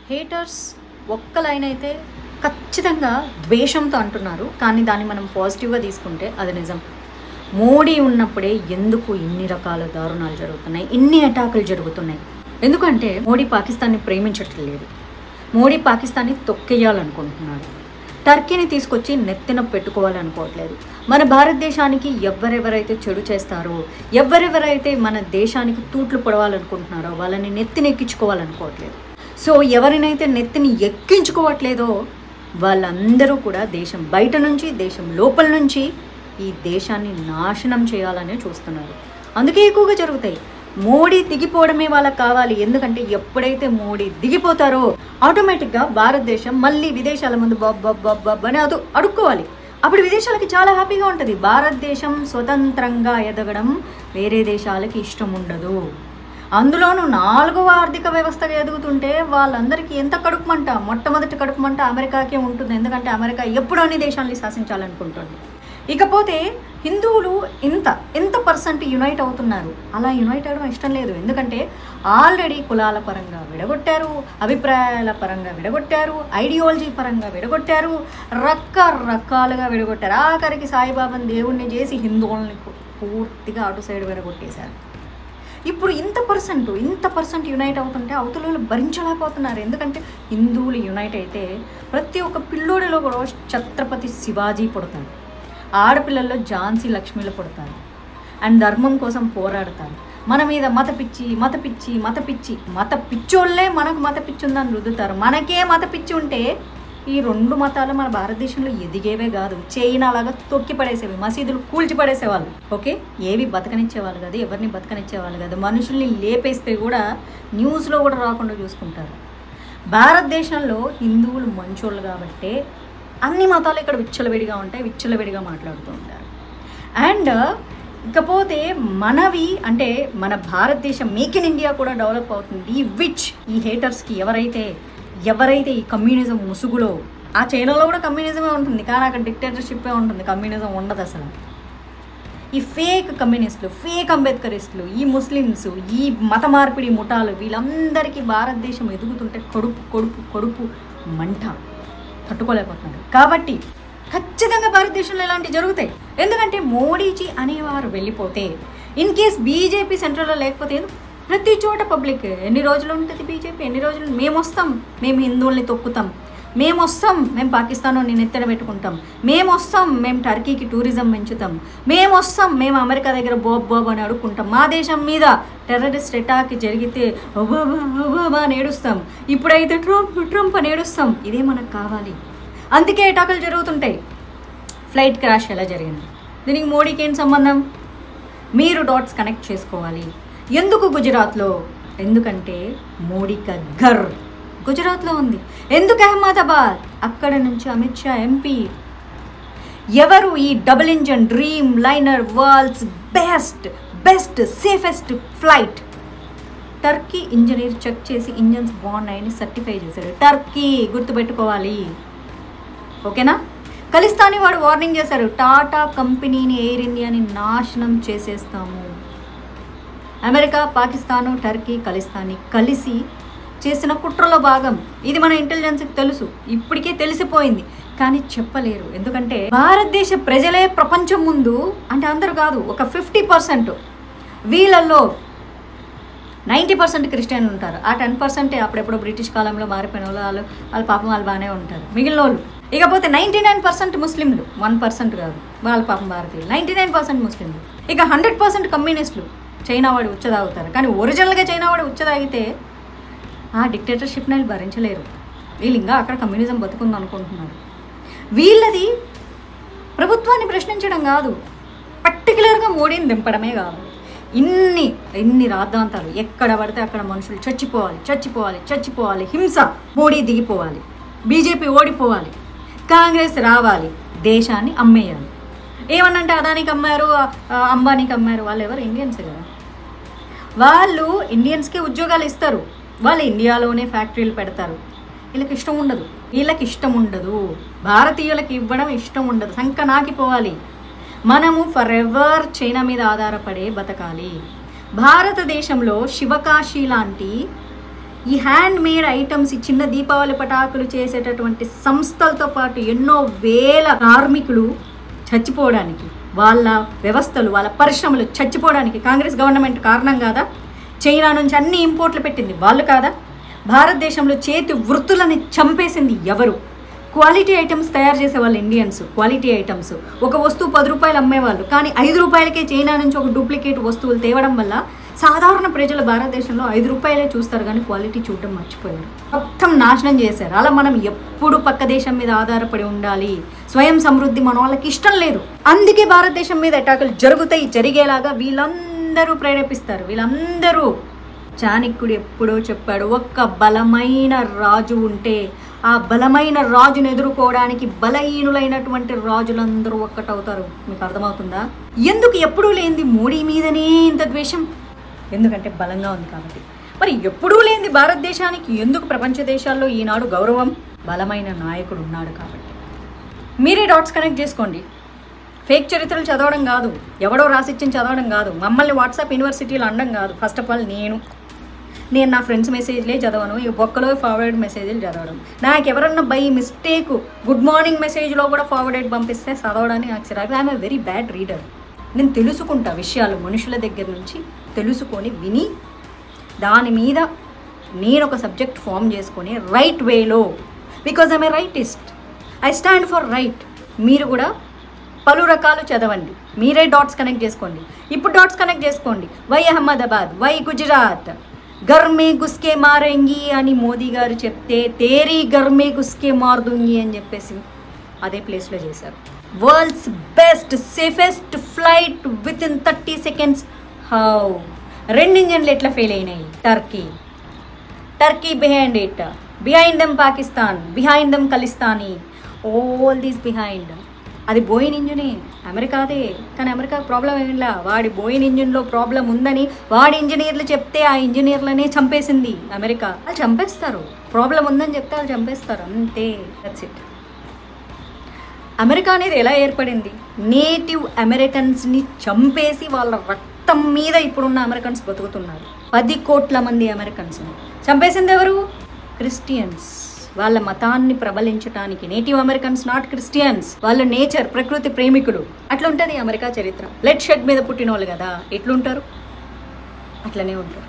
Haters ఒక్క line అయితే ఖచ్చితంగా ద్వేషంతో అంటున్నారు, కానీ దాన్ని మనం పాజిటివ్గా తీసుకుంటే అది నిజం. మోడీ ఉన్నప్పుడే ఎందుకు ఇన్ని రకాల దారుణాలు జరుగుతున్నాయి, ఇన్ని అటాకులు జరుగుతున్నాయి? ఎందుకంటే మోడీ పాకిస్తాన్ని ప్రేమించట్లేదు, మోడీ పాకిస్తాన్ని తొక్కేయాలనుకుంటున్నాడు, టర్కీని తీసుకొచ్చి నెత్తిన పెట్టుకోవాలనుకోవట్లేదు. మన భారతదేశానికి ఎవరెవరైతే చెడు చేస్తారో, ఎవరెవరైతే మన దేశానికి తూట్లు పొడవాలనుకుంటున్నారో వాళ్ళని నెత్తిని ఎక్కించుకోవాలనుకోవట్లేదు. సో ఎవరినైతే నెత్తిని ఎక్కించుకోవట్లేదో వాళ్ళందరూ కూడా దేశం బయట నుంచి దేశం లోపల నుంచి ఈ దేశాన్ని నాశనం చేయాలనే చూస్తున్నారు. అందుకే ఎక్కువగా జరుగుతాయి. మోడీ దిగిపోవడమే వాళ్ళకి కావాలి. ఎందుకంటే ఎప్పుడైతే మోడీ దిగిపోతారో ఆటోమేటిక్గా భారతదేశం మళ్ళీ విదేశాల ముందు బబ్ అని అడుక్కోవాలి. అప్పుడు విదేశాలకి చాలా హ్యాపీగా ఉంటుంది. భారతదేశం స్వతంత్రంగా ఎదగడం వేరే దేశాలకి ఇష్టం ఉండదు. అందులోనూ 4వ ఆర్థిక వ్యవస్థగా ఎదుగుతుంటే వాళ్ళందరికీ ఎంత కడుపుమంట, మొట్టమొదటి కడుపుమంట అమెరికాకే ఉంటుంది. ఎందుకంటే అమెరికా ఎప్పుడు అన్ని దేశాలని శాసించాలనుకుంటుంది. ఇకపోతే హిందువులు ఎంత పర్సెంట్ యునైట్ అవుతున్నారు? అలా యునైట్ అవ్వడం ఇష్టం లేదు. ఎందుకంటే ఆల్రెడీ కులాల పరంగా విడగొట్టారు, అభిప్రాయాల పరంగా విడగొట్టారు, ఐడియాలజీ పరంగా విడగొట్టారు, రకరకాలుగా విడగొట్టారు. ఆఖరికి సాయిబాబాని దేవుణ్ణి చేసి హిందువుల్ని పూర్తిగా అటు సైడ్ విడగొట్టేశారు. ఇప్పుడు ఇంత పర్సెంట్ యునైట్ అవుతుంటే అవతల భరించలేకపోతున్నారు. ఎందుకంటే హిందువులు యునైట్ అయితే ప్రతి ఒక్క పిల్లోడిలో కూడా ఛత్రపతి శివాజీ పుడతారు, ఆడపిల్లల్లో ఝాన్సీ లక్ష్మీలు పుడతారు, అండ్ ధర్మం కోసం పోరాడతారు. మన మీద మత పిచ్చోళ్ళే మనకు మత పిచ్చి ఉందని రుద్దుతారు. మనకే మత పిచ్చి ఉంటే ఈ 2 మతాలు మన భారతదేశంలో ఎదిగేవే కాదు, చైనా లాగా తొక్కి పడేసేవి, మసీదులు కూల్చి పడేసేవాళ్ళు. ఓకే, ఏవి బతకనిచ్చేవాళ్ళు కాదు, ఎవరిని బతకనిచ్చేవాళ్ళు కాదు. మనుషుల్ని లేపేస్తే కూడా న్యూస్లో కూడా రాకుండా చూసుకుంటారు. భారతదేశంలో హిందువులు మంచోళ్ళు కాబట్టే అన్ని మతాలు ఇక్కడ విచ్చలవిడిగా ఉంటాయి, విచ్చలవిడిగా మాట్లాడుతూ ఉంటారు. అండ్ ఇకపోతే మనవి అంటే మన భారతదేశం మేక్ ఇన్ ఇండియా కూడా డెవలప్ అవుతుంది. ఈ హేటర్స్కి ఎవరైతే ఈ కమ్యూనిజం ముసుగులో, ఆ చైనాలో కూడా కమ్యూనిజమే ఉంటుంది కానీ అక్కడ డిక్టేటర్షిప్పే ఉంటుంది, కమ్యూనిజం ఉండదు అసలు. ఈ ఫేక్ కమ్యూనిస్టులు, ఫేక్ అంబేద్కరిస్టులు, ఈ ముస్లిమ్స్, ఈ మత మార్పిడి ముఠాలు, వీళ్ళందరికీ భారతదేశం ఎదుగుతుంటే కడుపు మంట తట్టుకోలేకపోతున్నారు. కాబట్టి ఖచ్చితంగా భారతదేశంలో ఇలాంటివి జరుగుతాయి. ఎందుకంటే మోడీజీ అనేవారు వెళ్ళిపోతే, ఇన్ కేస్ బీజేపీ సెంట్రల్లో లేకపోతే ప్రతి చోట పబ్లిక్ ఎన్ని రోజులు ఉంటుంది బీజేపీ, ఎన్ని రోజులు మేము వస్తాం, మేము హిందువుల్ని తొక్కుతాం, మేము వస్తాం, మేము పాకిస్తాన్ నెత్తెన పెట్టుకుంటాం, మేము వస్తాం, మేము టర్కీకి టూరిజం పెంచుతాం, మేము వస్తాం, మేము అమెరికా దగ్గర బాబ్ అని అడుక్కుంటాం, మా దేశం మీద టెర్రరిస్ట్ అటాక్ జరిగితే ఒబామా అని ఏడుస్తాం, ఇప్పుడైతే ట్రంప్ అని ఏడుస్తాం. ఇదే మనకు కావాలి. అందుకే అటాకులు జరుగుతుంటాయి. ఫ్లైట్ క్రాష్ ఎలా జరిగింది, దీనికి మోడీకి ఏం సంబంధం? మీరు డాట్స్ కనెక్ట్ చేసుకోవాలి. ఎందుకు గుజరాత్లో? ఎందుకంటే మోడీ కా ఘర్ గుజరాత్లో ఉంది. ఎందుకు అహ్మదాబాద్? అక్కడ నుంచి అమిత్ షా ఎంపీ. ఎవరు ఈ double engine Dreamliner world's best safest flight? Turkey engineer check చేసి ఇంజన్స్ బాగున్నాయని సర్టిఫై చేశాడు. టర్కీ గుర్తుపెట్టుకోవాలి, ఓకేనా? ఖలిస్తానీ వాడు వార్నింగ్ చేశారు, టాటా కంపెనీని, ఎయిర్ ఇండియాని నాశనం చేసేస్తాము. అమెరికా, పాకిస్తాను, టర్కీ, ఖలిస్తానీ కలిసి చేసిన కుట్రలో భాగం ఇది. మన ఇంటెలిజెన్స్కి తెలుసు, ఇప్పటికే తెలిసిపోయింది, కానీ చెప్పలేరు. ఎందుకంటే భారతదేశ ప్రజలే ప్రపంచం ముందు, అంటే అందరూ కాదు, ఒక 50%, వీళ్ళల్లో 90% క్రిస్టియన్లు ఉంటారు. ఆ 10% అప్పుడెప్పుడు బ్రిటిష్ కాలంలో మారిపోయిన వాళ్ళు పాపం వాళ్ళు బాగానే ఉంటారు, మిగిలిన వాళ్ళు. ఇకపోతే 99% ముస్లింలు, 1% కాదు, వాళ్ళ పాపం భారతీయులు. 99% ముస్లింలు. ఇక 100% కమ్యూనిస్టులు. చైనా వాడు ఉచ్చదాగుతారు, కానీ ఒరిజినల్గా చైనా వాడు ఉచ్చదాగితే ఆ డిక్టేటర్షిప్ని వీళ్ళు భరించలేరు. వీళ్ళు ఇంకా అక్కడ కమ్యూనిజం బతుకుంది అనుకుంటున్నారు. వీళ్ళది ప్రభుత్వాన్ని ప్రశ్నించడం కాదు, పర్టికులర్గా మోడీని దింపడమే కాదు. ఇన్ని రాద్ధాంతాలు, ఎక్కడ పడితే అక్కడ మనుషులు చచ్చిపోవాలి, హింస, మోడీ దిగిపోవాలి, బీజేపీ ఓడిపోవాలి, కాంగ్రెస్ రావాలి, దేశాన్ని అమ్మేయాలి. ఏమన్నంటే అదానికి అమ్మారు, అంబానీకి అమ్మారు. వాళ్ళు ఎవరు? ఇండియన్స్ కదా. వాళ్ళు ఇండియన్స్కే ఉద్యోగాలు ఇస్తారు, వాళ్ళు ఇండియాలోనే ఫ్యాక్టరీలు పెడతారు. వీళ్ళకి ఇష్టం ఉండదు, భారతీయులకి ఇవ్వడం ఇష్టం ఉండదు. సంక నాకిపోవాలి. మనము ఫర్ ఎవర్ చైనా మీద ఆధారపడే బతకాలి. భారతదేశంలో శివకాశి లాంటి ఈ హ్యాండ్ మేడ్ ఐటమ్స్, ఈ చిన్న దీపావళి పటాకులు చేసేటటువంటి సంస్థలతో పాటు ఎన్నో వేల కార్మికులు చచ్చిపోవడానికి, వాళ్ళ వ్యవస్థలు, వాళ్ళ పరిశ్రమలు చచ్చిపోవడానికి కాంగ్రెస్ గవర్నమెంట్ కారణం కాదా? చైనా నుంచి అన్ని ఇంపోర్ట్లు పెట్టింది వాళ్ళు కాదా? భారతదేశంలో చేతి వృత్తులని చంపేసింది ఎవరు? క్వాలిటీ ఐటమ్స్ తయారు చేసేవాళ్ళు ఇండియన్స్. క్వాలిటీ ఐటమ్స్, ఒక వస్తువు 10 రూపాయలు అమ్మేవాళ్ళు, కానీ 5 రూపాయలకే చైనా నుంచి ఒక డూప్లికేట్ వస్తువులు తేవడం వల్ల సాధారణ ప్రజలు భారతదేశంలో 5 రూపాయలే చూస్తారు, కానీ క్వాలిటీ చూడడం మర్చిపోయారు. మొత్తం నాశనం చేశారు. అలా మనం ఎప్పుడు పక్క దేశం మీద ఆధారపడి ఉండాలి, స్వయం సమృద్ధి మన వాళ్ళకి ఇష్టం లేదు. అందుకే భారతదేశం మీద అటాకులు జరుగుతాయి. జరిగేలాగా వీళ్ళందరూ ప్రేరేపిస్తారు. వీళ్ళందరూ, చాణక్యుడు ఎప్పుడో చెప్పాడు, ఒక్క బలమైన రాజు ఉంటే ఆ బలమైన రాజును ఎదుర్కోవడానికి బలహీనులైనటువంటి రాజులందరూ ఒక్కటవుతారు. మీకు అర్థమవుతుందా? ఎందుకు ఎప్పుడూ లేనిది మోడీ మీదనే ఇంత ద్వేషం? ఎందుకంటే బలంగా ఉంది కాబట్టి. మరి ఎప్పుడూ లేనిది భారతదేశానికి ఎందుకు ప్రపంచ దేశాల్లో ఈనాడు గౌరవం? బలమైన నాయకుడు ఉన్నాడు కాబట్టి. మీరే డాట్స్ కనెక్ట్ చేసుకోండి. ఫేక్ చరిత్రలు చదవడం కాదు, ఎవడో రాసిచ్చిన చదవడం కాదు, మమ్మల్ని వాట్సాప్ యూనివర్సిటీలో అనడం కాదు. ఫస్ట్ ఆఫ్ ఆల్ నేను నా ఫ్రెండ్స్ మెసేజ్లే చదవను, ఈ బొక్కలో ఫార్వర్డ్ మెసేజ్లు చదవడం. నాకు ఎవరన్నా బై మిస్టేక్ గుడ్ మార్నింగ్ మెసేజ్లో కూడా ఫార్వర్డెడ్ పంపిస్తే చదవడానికి నాకు చిరాకు. I'm a very bad reader. నేను తెలుసుకుంటా విషయాలు, మనుషుల దగ్గర నుంచి తెలుసుకొని విని దాని మీద నేను ఒక సబ్జెక్ట్ ఫామ్ చేసుకొని రైట్ వేలో, because I'm a rightist, I stand for right. మీరు కూడా పలు రకాలు చదవండి, మీరే డాట్స్ కనెక్ట్ చేసుకోండి. ఇప్పుడు డాట్స్ కనెక్ట్ చేసుకోండి. వై అహ్మదాబాద్, వై గుజరాత్, గర్మే గుస్కే మారేంగి అని మోదీ గారు చెప్తే తేరీ గర్మే గుస్కే మారుదుంగి అని చెప్పేసి అదే ప్లేస్లో చేశారు. World's best safest flight with in 30 seconds. How? 2 ఇంజన్లు ఎట్లా ఫెయిల్ అయినాయి? Turkey behind it, behind them Pakistan, behind them Khalistani, all these behind. అది బోయిన్ ఇంజనే, అమెరికాదే. కానీ అమెరికాకు ప్రాబ్లం ఏంలా, వాడి బోయిన్ ఇంజిన్లో ప్రాబ్లం ఉందని వాడి ఇంజనీర్లు చెప్తే ఆ ఇంజనీర్లనే చంపేసింది అమెరికా. వాళ్ళు చంపేస్తారు, ప్రాబ్లం ఉందని చెప్తే వాళ్ళు చంపేస్తారు, అంతే. That's it. అమెరికా అనేది ఎలా ఏర్పడింది? నేటివ్ అమెరికన్స్ని చంపేసి వాళ్ళ రక్తం మీద ఇప్పుడున్న అమెరికన్స్ బతుకుతున్నారు. 10 కోట్ల మంది అమెరికన్స్ని చంపేసింది ఎవరు? క్రిస్టియన్స్. వాళ్ళ మతాన్ని ప్రబలించడానికి. నేటివ్ అమెరికన్స్ నాట్ క్రిస్టియన్స్, వాళ్ళు నేచర్, ప్రకృతి ప్రేమికులు. అట్లా ఉంటుంది అమెరికా చరిత్ర. బ్లడ్ షెడ్ మీద పుట్టిన వాళ్ళు కదా, ఎట్లుంటారు? అట్లనే ఉంటారు.